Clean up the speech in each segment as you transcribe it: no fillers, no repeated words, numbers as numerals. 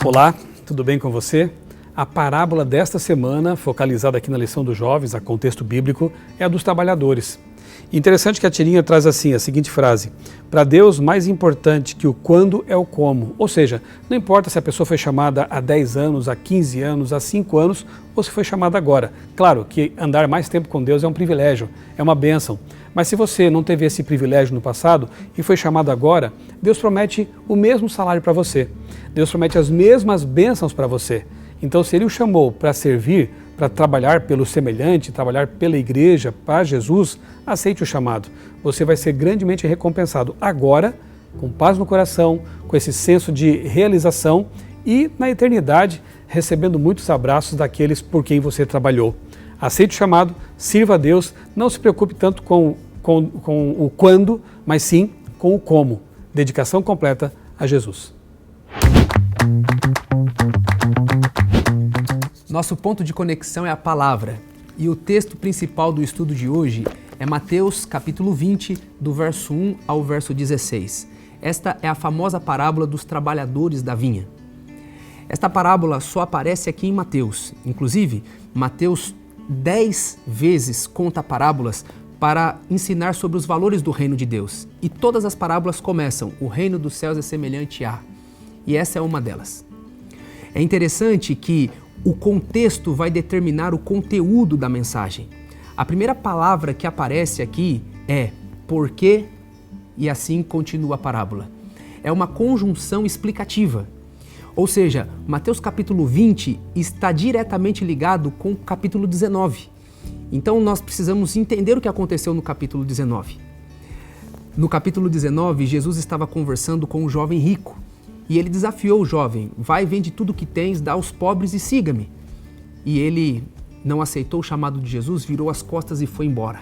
Olá, tudo bem com você? A parábola desta semana, focalizada aqui na lição dos jovens, a contexto bíblico, é a dos trabalhadores. Interessante que a tirinha traz assim a seguinte frase: para Deus, mais importante que o quando é o como. Ou seja, não importa se a pessoa foi chamada há 10 anos, há 15 anos, há 5 anos, ou se foi chamada agora. Claro que andar mais tempo com Deus é um privilégio, é uma bênção. Mas se você não teve esse privilégio no passado e foi chamado agora, Deus promete o mesmo salário para você. Deus promete as mesmas bênçãos para você. Então, se Ele o chamou para servir, para trabalhar pelo semelhante, trabalhar pela igreja, para Jesus, aceite o chamado. Você vai ser grandemente recompensado agora, com paz no coração, com esse senso de realização e, na eternidade, recebendo muitos abraços daqueles por quem você trabalhou. Aceite o chamado, sirva a Deus, não se preocupe tanto com o quando, mas sim com o como. Dedicação completa a Jesus. Nosso ponto de conexão é a palavra, e o texto principal do estudo de hoje é Mateus capítulo 20, do verso 1 ao verso 16. Esta é a famosa parábola dos trabalhadores da vinha. Esta parábola só aparece aqui em Mateus. Inclusive, Mateus 10 vezes conta parábolas para ensinar sobre os valores do reino de Deus. E todas as parábolas começam: o reino dos céus é semelhante a... E essa é uma delas. É interessante que o contexto vai determinar o conteúdo da mensagem. A primeira palavra que aparece aqui é porque, e assim continua a parábola. É uma conjunção explicativa. Ou seja, Mateus capítulo 20 está diretamente ligado com o capítulo 19. Então nós precisamos entender o que aconteceu no capítulo 19. No capítulo 19, Jesus estava conversando com um jovem rico. E ele desafiou o jovem: vai, vende tudo que tens, dá aos pobres e siga-me. E ele não aceitou o chamado de Jesus, virou as costas e foi embora.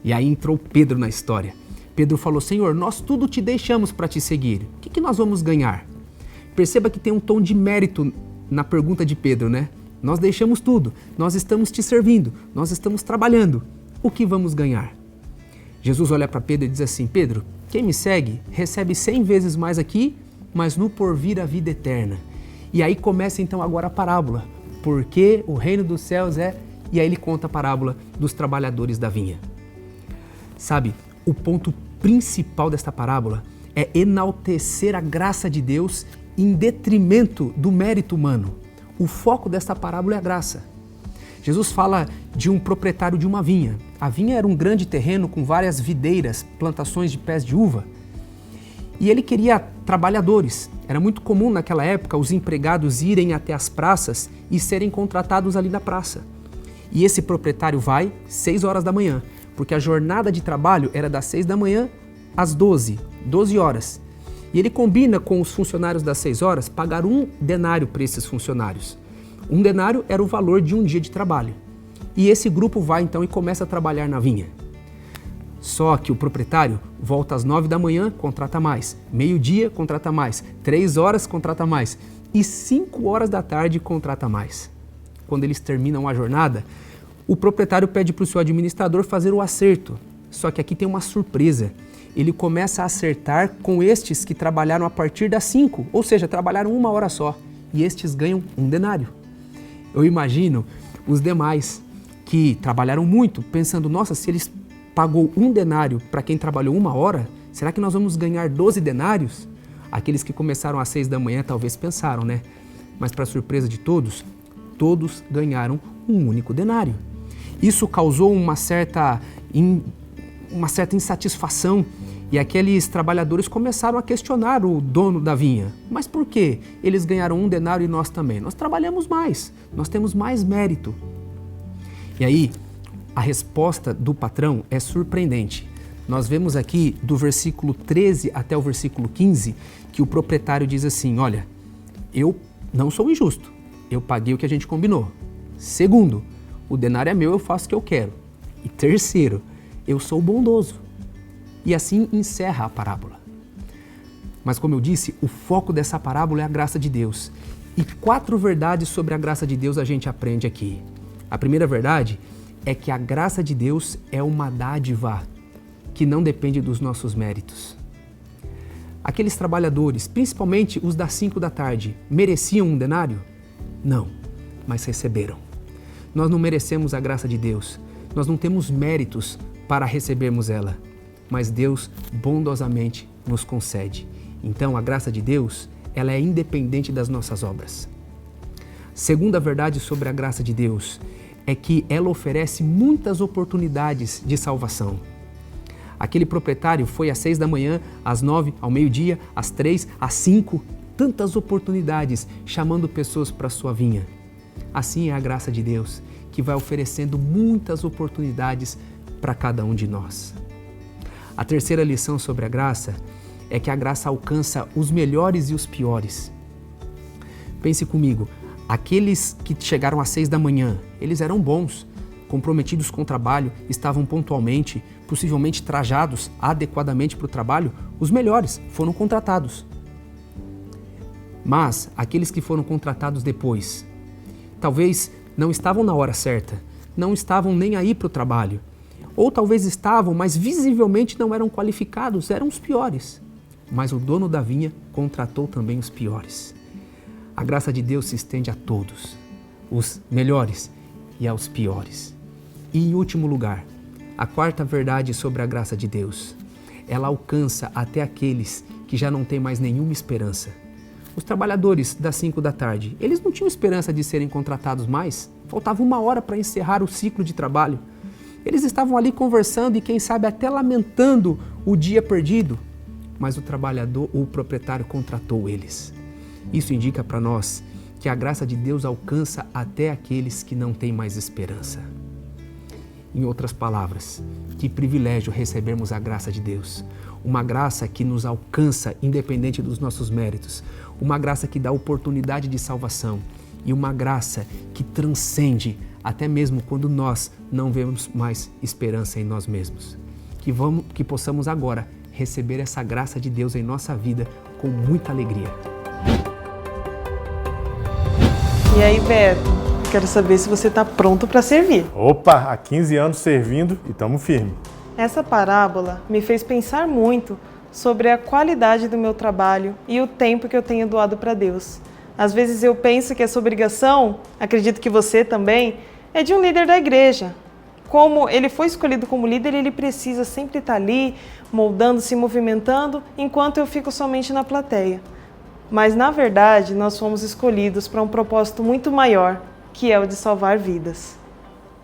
E aí entrou Pedro na história. Pedro falou: Senhor, nós tudo te deixamos para te seguir. O que nós vamos ganhar? Perceba que tem um tom de mérito na pergunta de Pedro, né? Nós deixamos tudo, nós estamos te servindo, nós estamos trabalhando. O que vamos ganhar? Jesus olha para Pedro e diz assim: Pedro, quem me segue recebe 100 vezes mais aqui, mas no porvir a vida eterna. E aí começa então agora a parábola, porque o reino dos céus é... E aí ele conta a parábola dos trabalhadores da vinha. Sabe, o ponto principal desta parábola é enaltecer a graça de Deus em detrimento do mérito humano. O foco desta parábola é a graça. Jesus fala de um proprietário de uma vinha. A vinha era um grande terreno com várias videiras, plantações de pés de uva. E ele queria trabalhadores. Era muito comum naquela época os empregados irem até as praças e serem contratados ali na praça. E esse proprietário vai 6 horas da manhã, porque a jornada de trabalho era das 6 da manhã às 12 horas. E ele combina com os funcionários das 6 horas pagar 1 denário para esses funcionários. 1 denário era o valor de um dia de trabalho. E esse grupo vai então e começa a trabalhar na vinha. Só que o proprietário volta às 9 da manhã, contrata mais. Meio-dia, contrata mais. 3 horas, contrata mais. E 5 horas da tarde, contrata mais. Quando eles terminam a jornada, o proprietário pede para o seu administrador fazer o acerto. Só que aqui tem uma surpresa. Ele começa a acertar com estes que trabalharam a partir das 5, ou seja, trabalharam 1 hora só. E estes ganham 1 denário. Eu imagino os demais que trabalharam muito, pensando: nossa, se eles pagou 1 denário para quem trabalhou 1 hora, será que nós vamos ganhar 12 denários? Aqueles que começaram às 6 da manhã talvez pensaram, né? Mas para surpresa de todos, todos ganharam 1 único denário. Isso causou uma certa insatisfação e aqueles trabalhadores começaram a questionar o dono da vinha. Mas por quê? Eles ganharam 1 denário e nós também. Nós trabalhamos mais, nós temos mais mérito. E aí, a resposta do patrão é surpreendente. Nós vemos aqui do versículo 13 até o versículo 15 que o proprietário diz assim: olha, eu não sou injusto, eu paguei o que a gente combinou. Segundo, o denário é meu, eu faço o que eu quero. E terceiro, eu sou bondoso. E assim encerra a parábola. Mas como eu disse, o foco dessa parábola é a graça de Deus. E 4 verdades sobre a graça de Deus a gente aprende aqui. A primeira verdade é que a graça de Deus é uma dádiva que não depende dos nossos méritos. aqueles trabalhadores, principalmente os das 5 da tarde, mereciam um denário? Não, mas receberam. Nós não merecemos a graça de Deus, nós não temos méritos para recebermos ela, mas Deus bondosamente nos concede. Então a graça de Deus, ela é independente das nossas obras. Segunda verdade sobre a graça de Deus é que ela oferece muitas oportunidades de salvação. Aquele proprietário foi às 6 da manhã, às 9, ao meio-dia, às 3, às 5, tantas oportunidades chamando pessoas para a sua vinha. Assim é a graça de Deus, que vai oferecendo muitas oportunidades para cada um de nós. A terceira lição sobre a graça é que a graça alcança os melhores e os piores. Pense comigo, aqueles que chegaram às 6 da manhã, eles eram bons, comprometidos com o trabalho, estavam pontualmente, possivelmente trajados adequadamente para o trabalho, os melhores foram contratados. Mas aqueles que foram contratados depois, talvez não estavam na hora certa, não estavam nem aí para o trabalho, ou talvez estavam, mas visivelmente não eram qualificados, eram os piores. Mas o dono da vinha contratou também os piores. A graça de Deus se estende a todos, os melhores e aos piores. E em último lugar, a quarta verdade sobre a graça de Deus, ela alcança até aqueles que já não têm mais nenhuma esperança. Os trabalhadores das 5 da tarde, eles não tinham esperança de serem contratados mais, faltava 1 hora para encerrar o ciclo de trabalho. Eles estavam ali conversando e quem sabe até lamentando o dia perdido, mas o proprietário contratou eles. Isso indica para nós que a graça de Deus alcança até aqueles que não têm mais esperança. Em outras palavras, que privilégio recebermos a graça de Deus. Uma graça que nos alcança independente dos nossos méritos. Uma graça que dá oportunidade de salvação. E uma graça que transcende até mesmo quando nós não vemos mais esperança em nós mesmos. Que possamos agora receber essa graça de Deus em nossa vida com muita alegria. E aí, Beto? Quero saber se você está pronto para servir. Opa, há 15 anos servindo e estamos firmes. Essa parábola me fez pensar muito sobre a qualidade do meu trabalho e o tempo que eu tenho doado para Deus. Às vezes eu penso que essa obrigação, acredito que você também, é de um líder da igreja. Como ele foi escolhido como líder, ele precisa sempre estar ali, moldando, se movimentando, enquanto eu fico somente na plateia. Mas, na verdade, nós fomos escolhidos para um propósito muito maior, que é o de salvar vidas.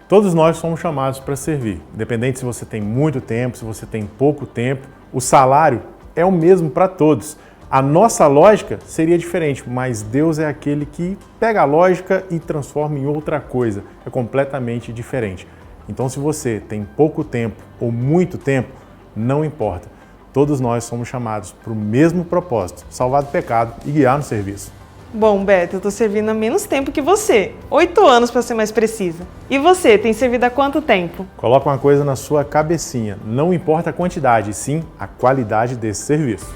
Todos nós somos chamados para servir. Independente se você tem muito tempo, se você tem pouco tempo, o salário é o mesmo para todos. A nossa lógica seria diferente, mas Deus é aquele que pega a lógica e transforma em outra coisa. É completamente diferente. Então, se você tem pouco tempo ou muito tempo, não importa. Todos nós somos chamados para o mesmo propósito, salvar do pecado e guiar no serviço. Bom, Beto, eu estou servindo há menos tempo que você. 8 anos para ser mais precisa. E você, tem servido há quanto tempo? Coloca uma coisa na sua cabecinha. Não importa a quantidade, sim a qualidade desse serviço.